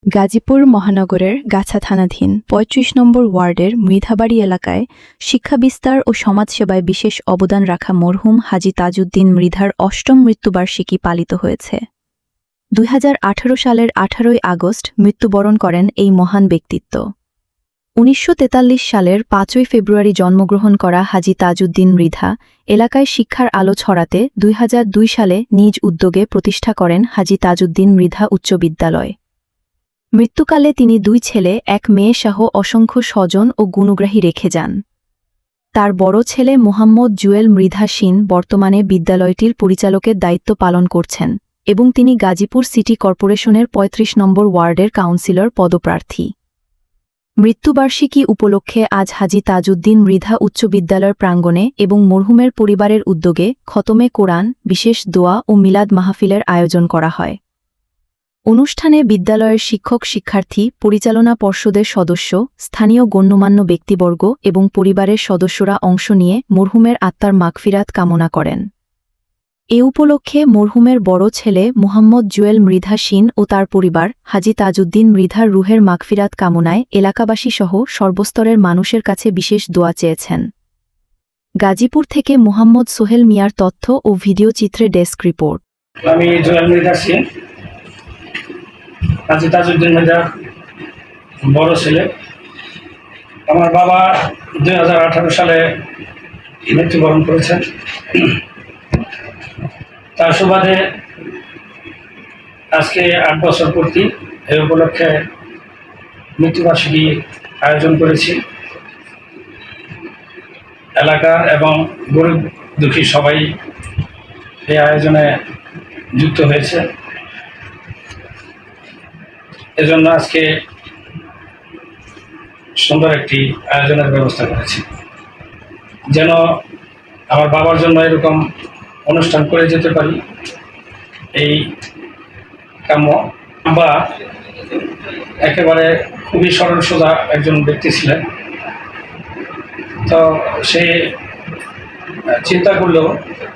গাজীপুর মহানগরের গাছা থানাধীন ৩৫ নম্বর ওয়ার্ডের মৃধাবাড়ি এলাকায় শিক্ষা বিস্তার ও সমাজসেবায় বিশেষ অবদান রাখা মরহুম হাজী তাজউদ্দিন মৃধার অষ্টম মৃত্যুবার্ষিকী পালিত হয়েছে। ২০১৮ সালের ১৮ই আগস্ট মৃত্যুবরণ করেন এই মহান ব্যক্তিত্ব। ১৯৪৩ সালের ৫ই ফেব্রুয়ারি জন্মগ্রহণ করা হাজী তাজউদ্দিন মৃধা এলাকায় শিক্ষার আলো ছড়াতে ২০০২ সালে নিজ উদ্যোগে প্রতিষ্ঠা করেন হাজী তাজউদ্দিন মৃধা উচ্চ বিদ্যালয়। মৃত্যুকালে তিনি ২ ছেলে ১ মেয়ে সহ অসংখ্য স্বজন ও গুণগ্রাহী রেখে যান। তার বড় ছেলে মোহাম্মদ জুয়েল মৃধা সিন বর্তমানে বিদ্যালয়টির পরিচালকের দায়িত্ব পালন করছেন এবং তিনি গাজীপুর সিটি কর্পোরেশনের ৩৫ নম্বর ওয়ার্ডের কাউন্সিলর পদপ্রার্থী। মৃত্যুবার্ষিকী উপলক্ষে আজ হাজী তাজউদ্দিন মৃধা উচ্চ বিদ্যালয়ের প্রাঙ্গণে এবং মরহুমের পরিবারের উদ্যোগে খতমে কোরআন, বিশেষ দোয়া ও মিলাদ মাহফিলের আয়োজন করা হয়। অনুষ্ঠানে বিদ্যালয়ের শিক্ষক শিক্ষার্থী, পরিচালনা পর্ষদের সদস্য, স্থানীয় গণ্যমান্য ব্যক্তিবর্গ এবং পরিবারের সদস্যরা অংশ নিয়ে মরহুমের আত্মার মাগফিরাত কামনা করেন। এ উপলক্ষে মরহুমের বড় ছেলে মোহাম্মদ জুয়েল মৃধা সিন ও তার পরিবার হাজী তাজউদ্দিন মৃধার রুহের মাগফিরাত কামনায় এলাকাবাসীসহ সর্বস্তরের মানুষের কাছে বিশেষ দোয়া চেয়েছেন। গাজীপুর থেকে মোহাম্মদ সোহেল মিয়ার তথ্য ও ভিডিও চিত্রে ডেস্ক রিপোর্ট। আমি জুয়েল মৃধা সিন, হাজী তাজউদ্দিন মৃধার বড় ছেলে। আমার বাবা ২০১৮ সালে মৃত্যুবরণ করেছেন। তার সুবাদে আজকে ৮ বছর পূর্তি, এই উপলক্ষে মৃত্যুবার্ষিকী আয়োজন করেছি। এলাকার এবং গরিব দুঃখী সবাই এই আয়োজনে যুক্ত হয়েছে। এজন্য আজকে সুন্দর একটি আয়োজনের ব্যবস্থা করেছি, যেন আমার বাবার জন্য এরকম অনুষ্ঠান করে যেতে পারি, এই কাম্য। বা একেবারে খুবই সরল সোজা একজন ব্যক্তি ছিলেন। তো সে চিন্তা করলো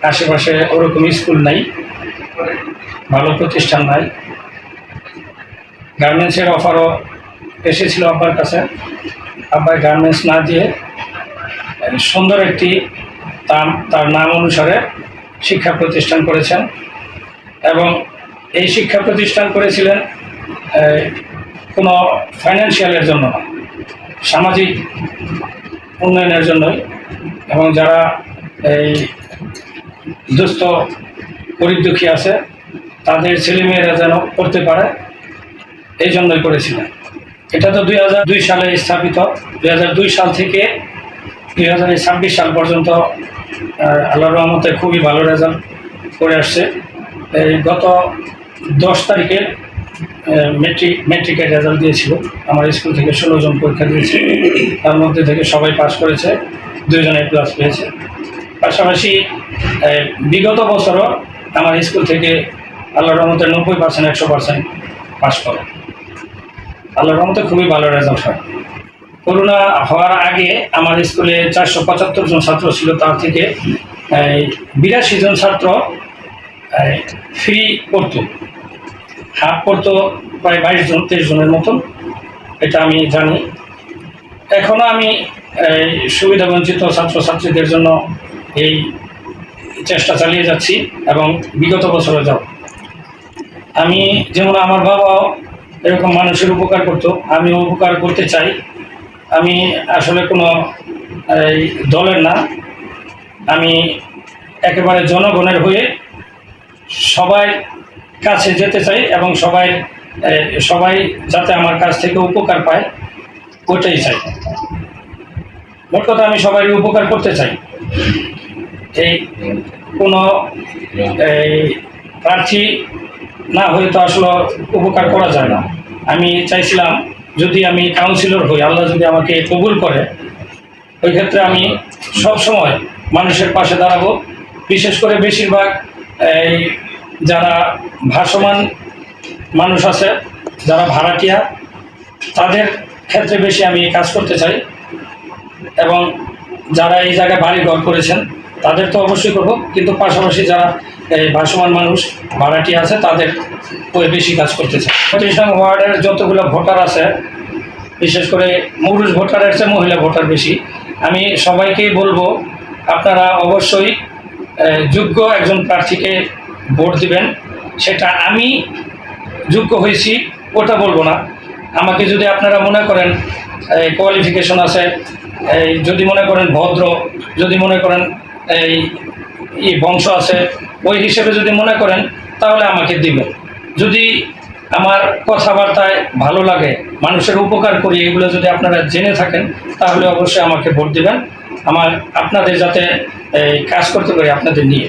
আশেপাশে ওরকম স্কুল নাই, ভালো প্রতিষ্ঠান নাই। গার্মেন্টসের অফারও এসেছিল আব্বার কাছে। আব্বাই গার্মেন্টস না দিয়ে সুন্দর একটি তার নাম অনুসারে শিক্ষা প্রতিষ্ঠান করেছেন এবং এই শিক্ষা প্রতিষ্ঠান করেছিলেন কোনো ফাইন্যান্সিয়ালের জন্য না, সামাজিক উন্নয়নের জন্যই, এবং যারা এই দুস্থ গরিব দুঃখী আছে তাদের ছেলেমেয়েরা যেন পড়তে পারে, এই জন্যই করেছিলেন। এটা তো ২০০২ সালে স্থাপিত। ২০০২ সাল থেকে ২০২৬ সাল পর্যন্ত আল্লাহর রহমতে খুবই ভালো রেজাল্ট করে আসছে। এই গত ১০ তারিখে মেট্রিকের রেজাল্ট দিয়েছিল। আমার স্কুল থেকে ১৬ জন পরীক্ষা দিয়েছে, তার মধ্যে থেকে সবাই পাস করেছে, 2 জন A+ পেয়েছে। পাশাপাশি বিগত বছরও আমার স্কুল থেকে আল্লাহর রহমতে ৯০%, ১০০% পাস করে। আল্লাহর রহমতে খুবই ভালো রেজাল্ট হয়। করোনা হওয়ার আগে আমার স্কুলে ৪৭৫ জন ছাত্র ছিল, তার থেকে ৮২ জন ছাত্র ফ্রি পড়তো, হাফ পড়তো প্রায় ২২ জন, ২৩ জনের মতন, এটা আমি জানি। এখনও আমি সুবিধাবঞ্চিত ছাত্রছাত্রীদের জন্য এই চেষ্টা চালিয়ে যাচ্ছি এবং বিগত বছরে যাব। আমি যেমন আমার বাবাও এরকম মানুষের উপকার করতো, আমিও উপকার করতে চাই। আমি আসলে কোনো দলের না, আমি একেবারে জনগণের হয়ে সবাই কাছে যেতে চাই এবং সবাই যাতে আমার কাছ থেকে উপকার পায় ওটাই চাই। মোট কথা আমি সবারই উপকার করতে চাই। এই কোনো প্রার্থী না হয়ে তো আসলে উপকার করা যায় না। আমি চাইছিলাম যদি আমি কাউন্সিলর হই, আল্লাহ যদি আমাকে কবুল করে, ওই ক্ষেত্রে আমি সব সময় মানুষের পাশে দাঁড়াবো। বিশেষ করে বেশিরভাগ যারা ভাসমান মানুষ আছে, যারা ভাড়াটিয়া, তাদের ক্ষেত্রে বেশি আমি কাজ করতে চাই। এবং যারা এই জায়গায় বাড়ি ঘর করেছেন তাদের তো অবশ্যই করব, কিন্তু পাশাপাশি যারা ভাসমান মানুষ ভাড়াটি আছে তাদের বেশি কাজ করতে চাই। 25 নং ওয়ার্ডের যতগুলো ভোটার আছে, বিশেষ করে পুরুষ ভোটারের চেয়ে মহিলা ভোটার বেশি। আমি সবাইকেই বলবো আপনারা অবশ্যই যোগ্য একজন প্রার্থীকে ভোট দিবেন। সেটা আমি যোগ্য হয়েছি ওটা বলবো না, আমাকে যদি আপনারা মনে করেন কোয়ালিফিকেশন আছে, যদি মনে করেন ভদ্র, যদি মনে করেন এই বংশ আছে, ওই হিসেবে যদি মনে করেন তাহলে আমাকে দিবেন। যদি আমার কথাবার্তায় ভালো লাগে, মানুষের উপকার করি, এগুলো যদি আপনারা জেনে থাকেন তাহলে অবশ্যই আমাকে ভোট দিবেন। আপনাদের যাতে কাজ করতে পারি আপনাদের নিয়ে।